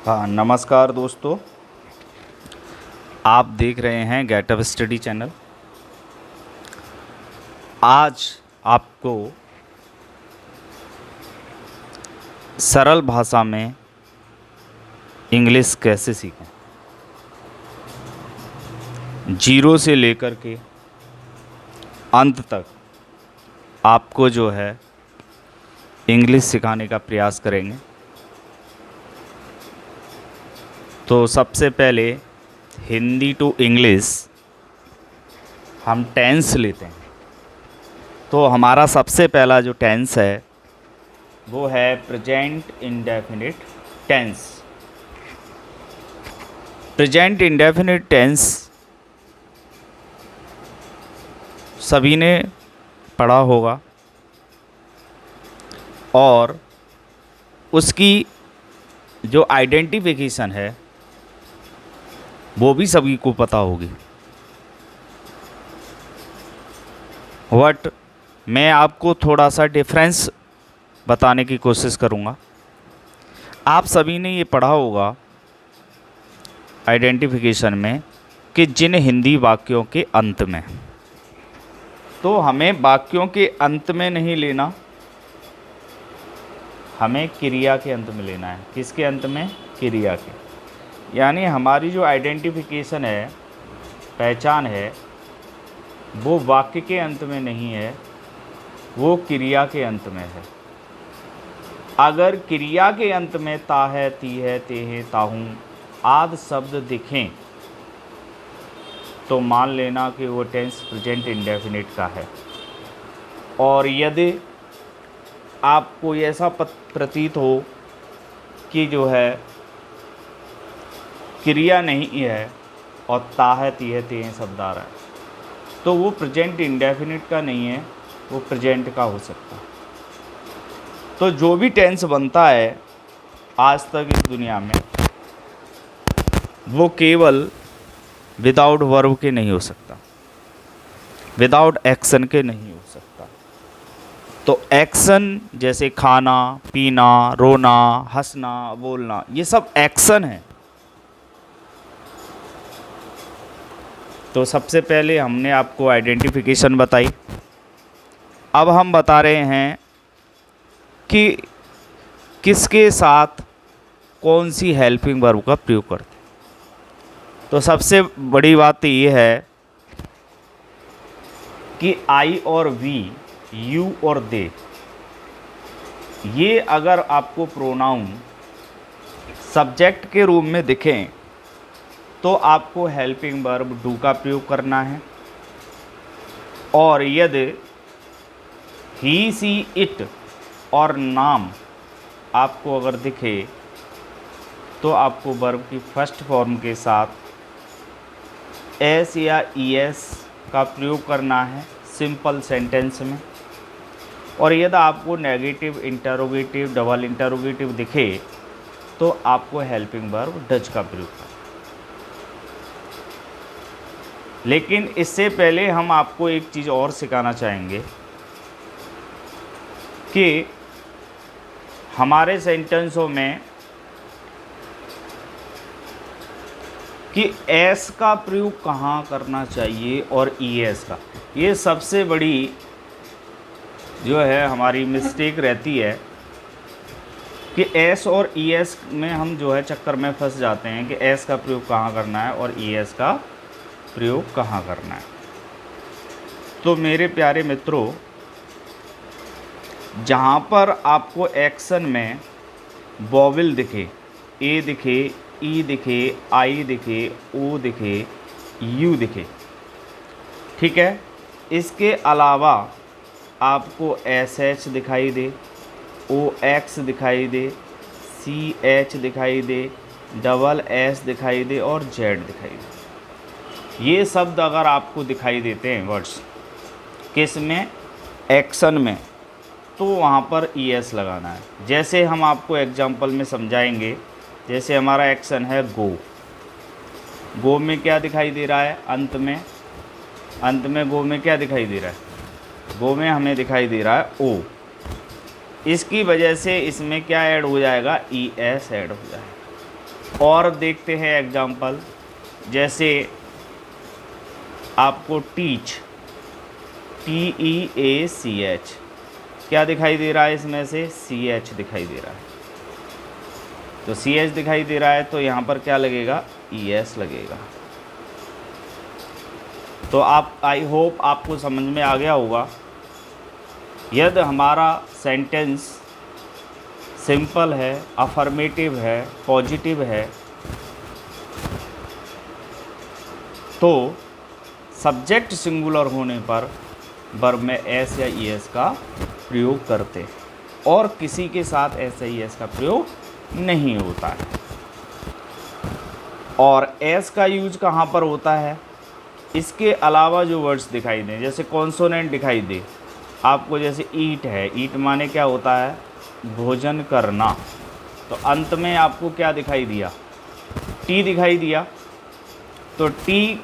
हाँ, नमस्कार दोस्तों। आप देख रहे हैं गेटअप स्टडी चैनल। आज आपको सरल भाषा में इंग्लिश कैसे सीखें, जीरो से लेकर के अंत तक आपको जो है इंग्लिश सिखाने का प्रयास करेंगे। तो सबसे पहले हिंदी टू इंग्लिश हम टेंस लेते हैं। तो हमारा सबसे पहला जो टेंस है वो है present indefinite tense. Present indefinite tense सभी ने पढ़ा होगा और उसकी जो आइडेंटिफिकेशन है वो भी सभी को पता होगी। बट मैं आपको थोड़ा सा डिफरेंस बताने की कोशिश करूँगा। आप सभी ने ये पढ़ा होगा आइडेंटिफिकेशन में कि जिन हिंदी वाक्यों के अंत में, तो हमें वाक्यों के अंत में नहीं लेना, हमें क्रिया के अंत में लेना है। किसके अंत में? क्रिया के। यानी हमारी जो आइडेंटिफिकेशन है, पहचान है, वो वाक्य के अंत में नहीं है, वो क्रिया के अंत में है। अगर क्रिया के अंत में ता है, ती है, ते है, ताहूँ आदि शब्द दिखें तो मान लेना कि वो टेंस प्रेजेंट इंडेफिनिट का है। और यदि आपको ऐसा प्रतीत हो कि जो है क्रिया नहीं है और ता है, ती है, ते हैं शब्द आ रहा है, तो वो प्रेजेंट इंडेफिनिट का नहीं है, वो प्रेजेंट का हो सकता है। तो जो भी टेंस बनता है आज तक इस दुनिया में, वो केवल विदाउट वर्ब के नहीं हो सकता, विदाउट एक्शन के नहीं हो सकता। तो एक्शन जैसे खाना, पीना, रोना, हंसना, बोलना, ये सब एक्शन है। तो सबसे पहले हमने आपको आइडेंटिफिकेशन बताई। अब हम बता रहे हैं कि किसके साथ कौन सी हेल्पिंग वर्ब का प्रयोग करते हैं। तो सबसे बड़ी बात ये है कि आई और वी, यू और दे, ये अगर आपको प्रोनाउन सब्जेक्ट के रूप में दिखें तो आपको हेल्पिंग वर्ब डू का प्रयोग करना है। और यदि ही, सी, इट और नाम आपको अगर दिखे तो आपको वर्ब की फर्स्ट फॉर्म के साथ एस या ई एस का प्रयोग करना है सिंपल सेंटेंस में। और यदि आपको नेगेटिव, इंटरोगेटिव, डबल इंटरोगेटिव दिखे तो आपको हेल्पिंग वर्ब डज का प्रयोग करना है। लेकिन इससे पहले हम आपको एक चीज़ और सिखाना चाहेंगे कि हमारे सेंटेंसों में कि एस का प्रयोग कहाँ करना चाहिए और ई एस का। ये सबसे बड़ी जो है हमारी मिस्टेक रहती है कि एस और ई एस में हम जो है चक्कर में फंस जाते हैं कि एस का प्रयोग कहाँ करना है और ई एस का प्रयोग कहाँ करना है। तो मेरे प्यारे मित्रों, जहाँ पर आपको एक्शन में वॉवेल दिखे, ए दिखे, ई दिखे, आई दिखे, ओ दिखे, यू दिखे, ठीक है, इसके अलावा आपको एस एच दिखाई दे, ओ एक्स दिखाई दे, सी एच दिखाई दे, डबल एस दिखाई दे और जेड दिखाई दे, ये शब्द अगर आपको दिखाई देते हैं वर्ड्स किस में? एक्शन में, तो वहाँ पर ई एस लगाना है। जैसे हम आपको एग्जांपल में समझाएंगे। जैसे हमारा एक्शन है गो, गो में क्या दिखाई दे रहा है? अंत में गो में क्या दिखाई दे रहा है? गो में हमें दिखाई दे रहा है ओ। इसकी वजह से इसमें क्या ऐड हो जाएगा? ई एस ऐड हो जाएगा। और देखते हैं एग्जाम्पल, जैसे आपको टीच, TEACH, क्या दिखाई दे रहा है इसमें से? CH दिखाई दे रहा है। तो CH दिखाई दे रहा है तो यहाँ पर क्या लगेगा? ES लगेगा। तो आई होप आपको समझ में आ गया होगा। यदि हमारा सेंटेंस सिंपल है, अफर्मेटिव है, पॉजिटिव है, तो सब्जेक्ट सिंगुलर होने पर वर्ब में एस या ES का प्रयोग करते हैं, और किसी के साथ एस या ES का प्रयोग नहीं होता है। और एस का यूज कहाँ पर होता है? इसके अलावा जो वर्ड्स दिखाई दें, जैसे कॉन्सोनेंट दिखाई दे आपको, जैसे ईट है, ईट माने क्या होता है? भोजन करना। तो अंत में आपको क्या दिखाई दिया? टी दिखाई दिया। तो टी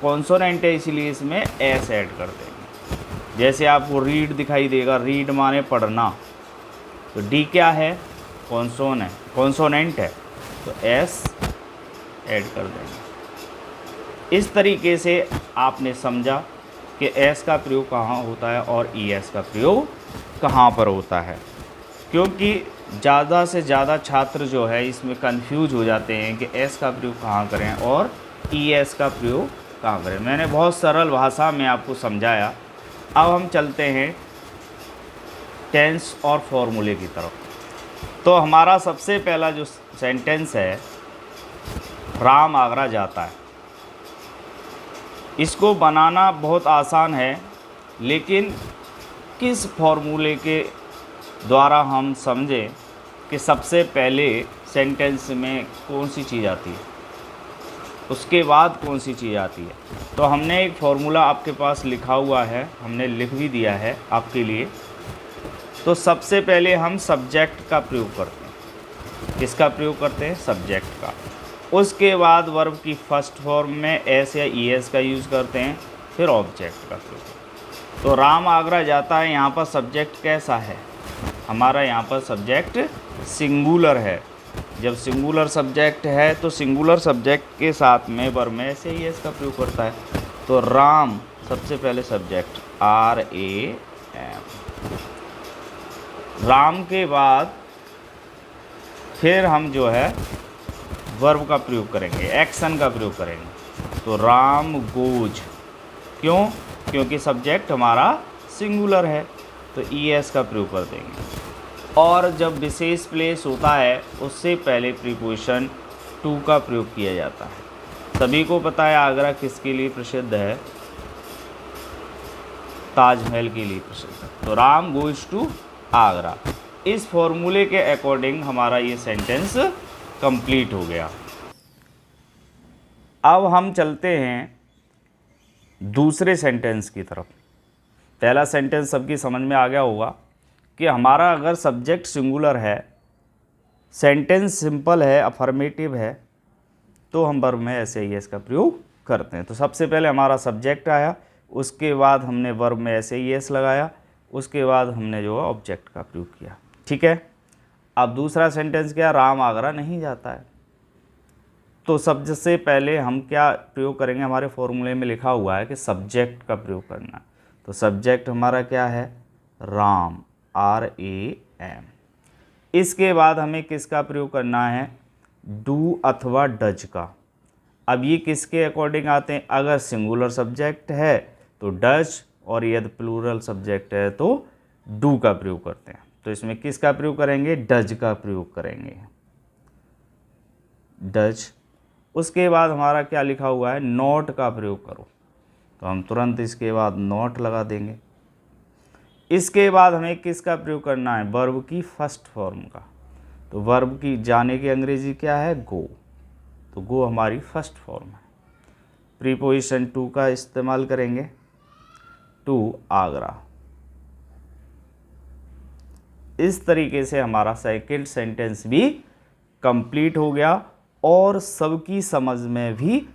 कॉन्सोनेंट है, इसीलिए इसमें एस ऐड कर देंगे। जैसे आपको रीड दिखाई देगा, रीड माने पढ़ना, तो डी क्या है? कॉन्सोनेंट है, तो एस ऐड कर देंगे। इस तरीके से आपने समझा कि एस का प्रयोग कहाँ होता है और ES का प्रयोग कहाँ पर होता है, क्योंकि ज़्यादा से ज़्यादा छात्र जो है इसमें कंफ्यूज हो जाते हैं कि एस का प्रयोग कहाँ करें और ES का प्रयोग कहाँ करें। मैंने बहुत सरल भाषा में आपको समझाया। अब हम चलते हैं टेंस और फॉर्मूले की तरफ। तो हमारा सबसे पहला जो सेंटेंस है, राम आगरा जाता है, इसको बनाना बहुत आसान है, लेकिन किस फॉर्मूले के द्वारा हम समझें कि सबसे पहले सेंटेंस में कौन सी चीज़ आती है, उसके बाद कौन सी चीज़ आती है। तो हमने एक फॉर्मूला आपके पास लिखा हुआ है, हमने लिख भी दिया है आपके लिए। तो सबसे पहले हम सब्जेक्ट का प्रयोग करते हैं। किसका प्रयोग करते हैं? सब्जेक्ट का। उसके बाद वर्ब की फर्स्ट फॉर्म में एस या ES का यूज़ करते हैं, फिर ऑब्जेक्ट का प्रयोग। तो राम आगरा जाता है, यहाँ पर सब्जेक्ट कैसा है? हमारा यहाँ पर सब्जेक्ट सिंगुलर है। जब सिंगुलर सब्जेक्ट है तो सिंगुलर सब्जेक्ट के साथ में वर्ब में एस या ES का प्रयोग करता है। तो राम सबसे पहले सब्जेक्ट RAM, राम के बाद फिर हम जो है वर्ब का प्रयोग करेंगे, एक्शन का प्रयोग करेंगे। तो राम गोज, क्यों? क्योंकि सब्जेक्ट हमारा सिंगुलर है, तो ES का प्रयोग कर देंगे। और जब विशेष प्लेस होता है उससे पहले प्रीपोजिशन टू का प्रयोग किया जाता है। सभी को पता है आगरा किसके लिए प्रसिद्ध है? ताजमहल के लिए प्रसिद्ध है। तो राम गोज टू आगरा। इस फॉर्मूले के अकॉर्डिंग हमारा ये सेंटेंस कंप्लीट हो गया। अब हम चलते हैं दूसरे सेंटेंस की तरफ। पहला सेंटेंस सबकी समझ में आ गया होगा कि हमारा अगर सब्जेक्ट सिंगुलर है, सेंटेंस सिंपल है, अफर्मेटिव है, तो हम वर्ब में एस या ES का प्रयोग करते हैं। तो सबसे पहले हमारा सब्जेक्ट आया, उसके बाद हमने वर्ब में एस या ES लगाया, उसके बाद हमने जो है ऑब्जेक्ट का प्रयोग किया। ठीक है। अब दूसरा सेंटेंस क्या? राम आगरा नहीं जाता है। तो सबसे पहले हम क्या प्रयोग करेंगे? हमारे फॉर्मूले में लिखा हुआ है कि सब्जेक्ट का प्रयोग करना। तो सब्जेक्ट हमारा क्या है? राम, RAM। इसके बाद हमें किसका प्रयोग करना है? डू अथवा डज का। अब ये किसके अकॉर्डिंग आते हैं? अगर सिंगुलर सब्जेक्ट है तो डज, और यदि प्लूरल सब्जेक्ट है तो डू का प्रयोग करते हैं। तो इसमें किसका प्रयोग करेंगे? डज का प्रयोग करेंगे, डज। उसके बाद हमारा क्या लिखा हुआ है? नॉट का प्रयोग करो। तो हम तुरंत इसके बाद नॉट लगा देंगे। इसके बाद हमें किसका प्रयोग करना है? वर्ब की फर्स्ट फॉर्म का। तो वर्ब की जाने की अंग्रेजी क्या है? गो। तो गो हमारी फर्स्ट फॉर्म है। प्रीपोजिशन टू का इस्तेमाल करेंगे, टू आगरा। इस तरीके से हमारा सेकंड सेंटेंस भी कंप्लीट हो गया और सबकी समझ में भी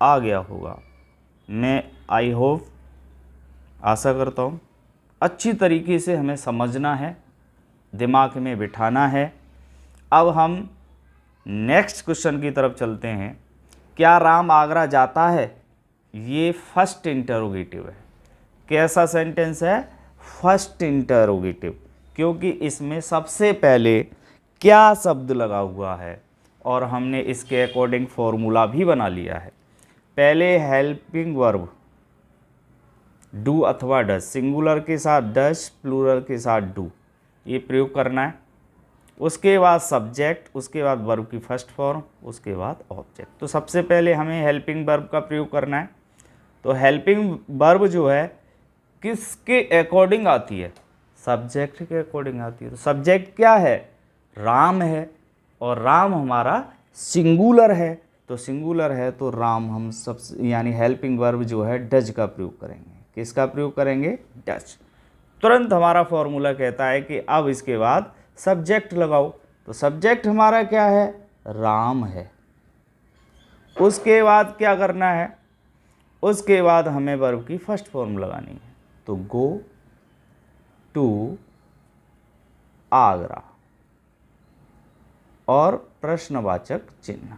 आ गया होगा। मैं आई होप, आशा करता हूँ अच्छी तरीके से हमें समझना है, दिमाग में बिठाना है। अब हम नेक्स्ट क्वेश्चन की तरफ चलते हैं। क्या राम आगरा जाता है? ये फर्स्ट इंटरोगेटिव है। कैसा सेंटेंस है? फर्स्ट इंटरोगेटिव, क्योंकि इसमें सबसे पहले क्या शब्द लगा हुआ है और हमने इसके अकॉर्डिंग फॉर्मूला भी बना लिया है। पहले हेल्पिंग वर्ब डू अथवा डज, सिंगुलर के साथ डज, प्लूरल के साथ डू, ये प्रयोग करना है। उसके बाद सब्जेक्ट, उसके बाद वर्ब की फर्स्ट फॉर्म, उसके बाद ऑब्जेक्ट। तो सबसे पहले हमें हेल्पिंग वर्ब का प्रयोग करना है। तो हेल्पिंग वर्ब जो है किसके अकॉर्डिंग आती है? सब्जेक्ट के अकॉर्डिंग आती है। तो सब्जेक्ट क्या है? राम है, और राम हमारा सिंगुलर है। तो सिंगुलर है तो राम हम सब यानी हेल्पिंग वर्ब जो है डज का प्रयोग करेंगे। किसका प्रयोग करेंगे? डज। तुरंत हमारा फॉर्मूला कहता है कि अब इसके बाद सब्जेक्ट लगाओ। तो सब्जेक्ट हमारा क्या है? राम है। उसके बाद क्या करना है? उसके बाद हमें वर्ब की फर्स्ट फॉर्म लगानी है। तो गो टू आगरा और प्रश्नवाचक चिन्ह।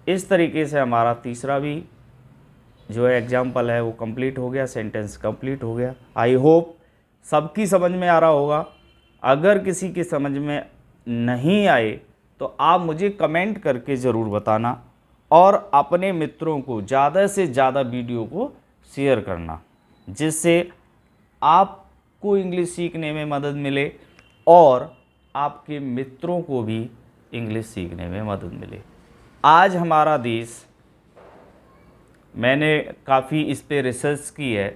इस तरीके से हमारा तीसरा भी जो है एग्जाम्पल है वो कंप्लीट हो गया, सेंटेंस कंप्लीट हो गया। आई होप सबकी समझ में आ रहा होगा। अगर किसी की समझ में नहीं आए तो आप मुझे कमेंट करके ज़रूर बताना, और अपने मित्रों को ज़्यादा से ज़्यादा वीडियो को शेयर करना, जिससे आपको इंग्लिश सीखने में मदद मिले और आपके मित्रों को भी इंग्लिश सीखने में मदद मिले। आज हमारा देश, मैंने काफ़ी इस पे रिसर्च की है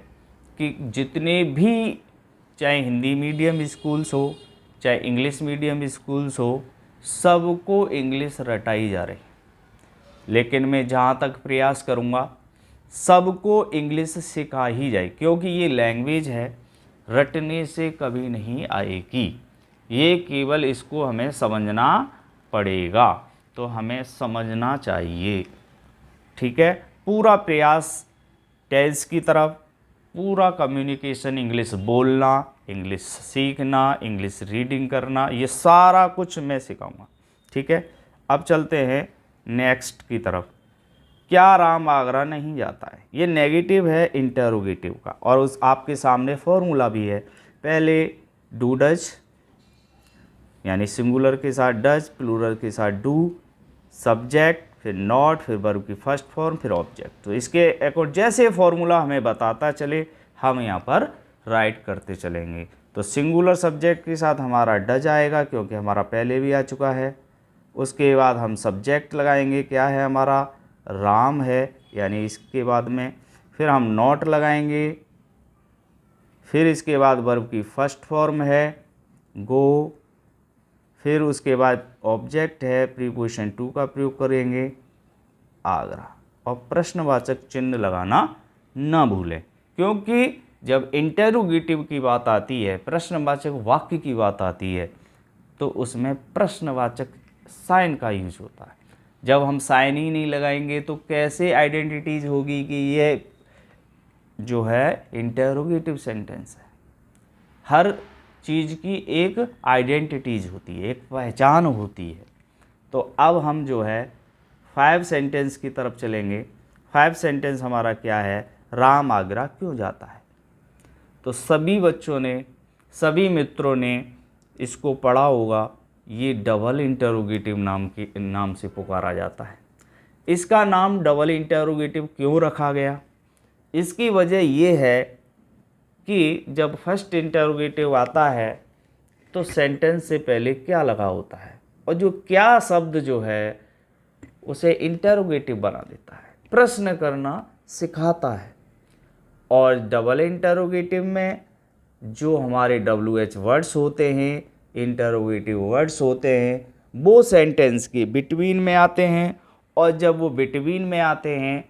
कि जितने भी चाहे हिंदी मीडियम स्कूल्स हो चाहे इंग्लिश मीडियम स्कूल्स हो, सबको इंग्लिश रटाई जा रही। लेकिन मैं जहाँ तक प्रयास करूँगा सबको इंग्लिश सिखा ही जाए, क्योंकि ये लैंग्वेज है, रटने से कभी नहीं आएगी। ये केवल इसको हमें समझना पड़ेगा, तो हमें समझना चाहिए। ठीक है, पूरा प्रयास टेंस की तरफ, पूरा कम्युनिकेशन, इंग्लिश बोलना, इंग्लिश सीखना, इंग्लिश रीडिंग करना, ये सारा कुछ मैं सिखाऊंगा। ठीक है, अब चलते हैं नेक्स्ट की तरफ। क्या राम आगरा नहीं जाता है? ये नेगेटिव है इंटरोगेटिव का, और उस आपके सामने फॉर्मूला भी है। पहले डू डज, यानी सिंगुलर के साथ डज, प्लूरल के साथ डू, सब्जेक्ट, फिर नॉट, फिर वर्ब की फर्स्ट फॉर्म, फिर ऑब्जेक्ट। तो इसके अकॉर्डिंग जैसे फॉर्मूला हमें बताता चले हम यहाँ पर राइट करते चलेंगे। तो सिंगुलर सब्जेक्ट के साथ हमारा डज आएगा, क्योंकि हमारा पहले भी आ चुका है। उसके बाद हम सब्जेक्ट लगाएंगे, क्या है हमारा? राम है, यानी इसके बाद में फिर हम नॉट लगाएंगे। फिर इसके बाद वर्ब की फर्स्ट फॉर्म है गो। फिर उसके बाद ऑब्जेक्ट है, प्रीपोजिशन टू का प्रयोग करेंगे आगरा, और प्रश्नवाचक चिन्ह लगाना ना भूलें, क्योंकि जब इंटरोगेटिव की बात आती है, प्रश्नवाचक वाक्य की बात आती है, तो उसमें प्रश्नवाचक साइन का यूज होता है। जब हम साइन ही नहीं लगाएंगे तो कैसे आइडेंटिटीज होगी कि ये जो है इंटरोगेटिव सेंटेंस है। हर चीज़ की एक आइडेंटिटीज होती है, एक पहचान होती है। तो अब हम जो है 5 सेंटेंस की तरफ चलेंगे। 5 सेंटेंस हमारा क्या है? राम आगरा क्यों जाता है? तो सभी बच्चों ने, सभी मित्रों ने इसको पढ़ा होगा। ये डबल इंटरोगेटिव नाम से पुकारा जाता है। इसका नाम डबल इंटरोगेटिव क्यों रखा गया? इसकी वजह ये है कि जब फर्स्ट इंटरोगेटिव आता है तो सेंटेंस से पहले क्या लगा होता है, और जो क्या शब्द जो है उसे इंटरोगेटिव बना देता है, प्रश्न करना सिखाता है। और डबल इंटरोगेटिव में जो हमारे WH वर्ड्स होते हैं, इंटरोगेटिव वर्ड्स होते हैं, वो सेंटेंस के बिटवीन में आते हैं, और जब वो बिटवीन में आते हैं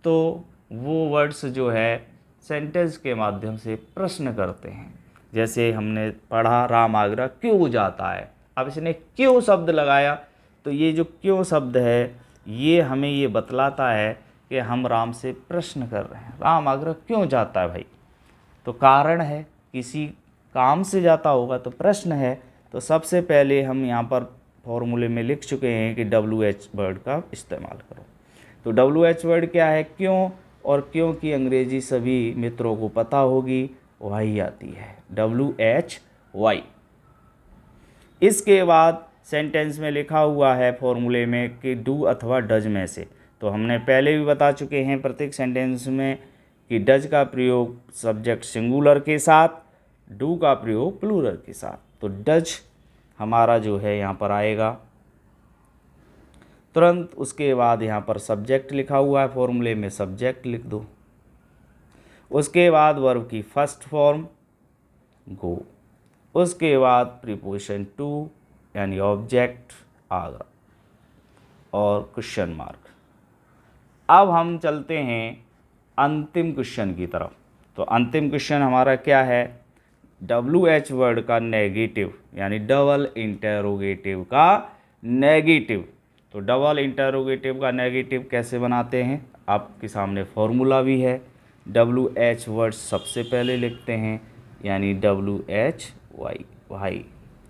तो वो वर्ड्स जो है सेंटेंस के माध्यम से प्रश्न करते हैं। जैसे हमने पढ़ा राम आगरा क्यों जाता है, अब इसने क्यों शब्द लगाया, तो ये जो क्यों शब्द है ये हमें ये बतलाता है कि हम राम से प्रश्न कर रहे हैं, राम आगरा क्यों जाता है भाई? तो कारण है, किसी काम से जाता होगा तो प्रश्न है। तो सबसे पहले हम यहाँ पर फॉर्मूले में लिख चुके हैं कि WH वर्ड का इस्तेमाल करो। तो WH वर्ड क्या है, क्यों, और क्यों की अंग्रेजी सभी मित्रों को पता होगी, वही आती है WHY। इसके बाद सेंटेंस में लिखा हुआ है फॉर्मूले में कि डू अथवा डज में से, तो हमने पहले भी बता चुके हैं प्रत्येक सेंटेंस में कि डज का प्रयोग सब्जेक्ट सिंगुलर के साथ, डू का प्रयोग प्लूरल के साथ। तो डज हमारा जो है यहाँ पर आएगा। तुरंत उसके बाद यहाँ पर सब्जेक्ट लिखा हुआ है फॉर्मूले में, सब्जेक्ट लिख दो। उसके बाद वर्ब की फर्स्ट फॉर्म गो, उसके बाद प्रीपोजिशन टू यानी ऑब्जेक्ट आगरा और क्वेश्चन मार्क। अब हम चलते हैं अंतिम क्वेश्चन की तरफ। तो अंतिम क्वेश्चन हमारा क्या है, WH वर्ड का नेगेटिव यानी डबल इंटरोगेटिव का नेगेटिव। तो डबल इंटरोगेटिव का नेगेटिव कैसे बनाते हैं, आपके सामने फॉर्मूला भी है। WH वर्ड सबसे पहले लिखते हैं यानी WHY, वाई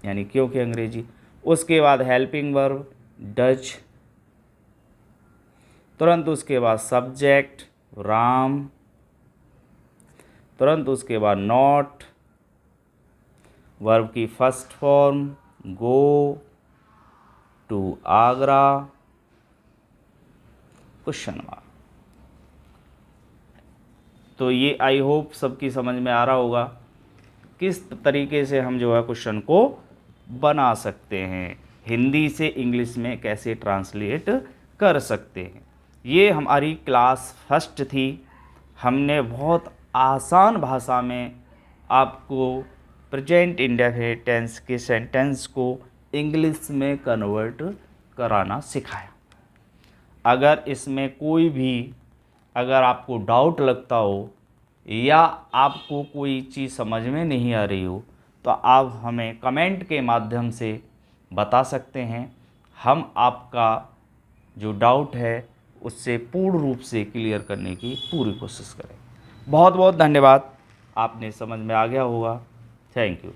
यानी क्योंकि अंग्रेजी। उसके बाद हेल्पिंग वर्ब डज, तुरंत उसके बाद सब्जेक्ट राम, तुरंत उसके बाद नॉट, वर्ब की first form go to Agra, question mark. तो ये आई होप सबकी समझ में आ रहा होगा किस तरीके से हम जो है क्वेश्चन को बना सकते हैं, हिंदी से इंग्लिश में कैसे ट्रांसलेट कर सकते हैं। ये हमारी क्लास फर्स्ट थी। हमने बहुत आसान भाषा में आपको प्रेजेंट इंडेफिनिट टेंस के सेंटेंस को इंग्लिश में कन्वर्ट कराना सिखाया। अगर इसमें कोई भी अगर आपको डाउट लगता हो या आपको कोई चीज़ समझ में नहीं आ रही हो तो आप हमें कमेंट के माध्यम से बता सकते हैं। हम आपका जो डाउट है उससे पूर्ण रूप से क्लियर करने की पूरी कोशिश करें। बहुत बहुत धन्यवाद, आपने समझ में आ गया होगा। Thank you.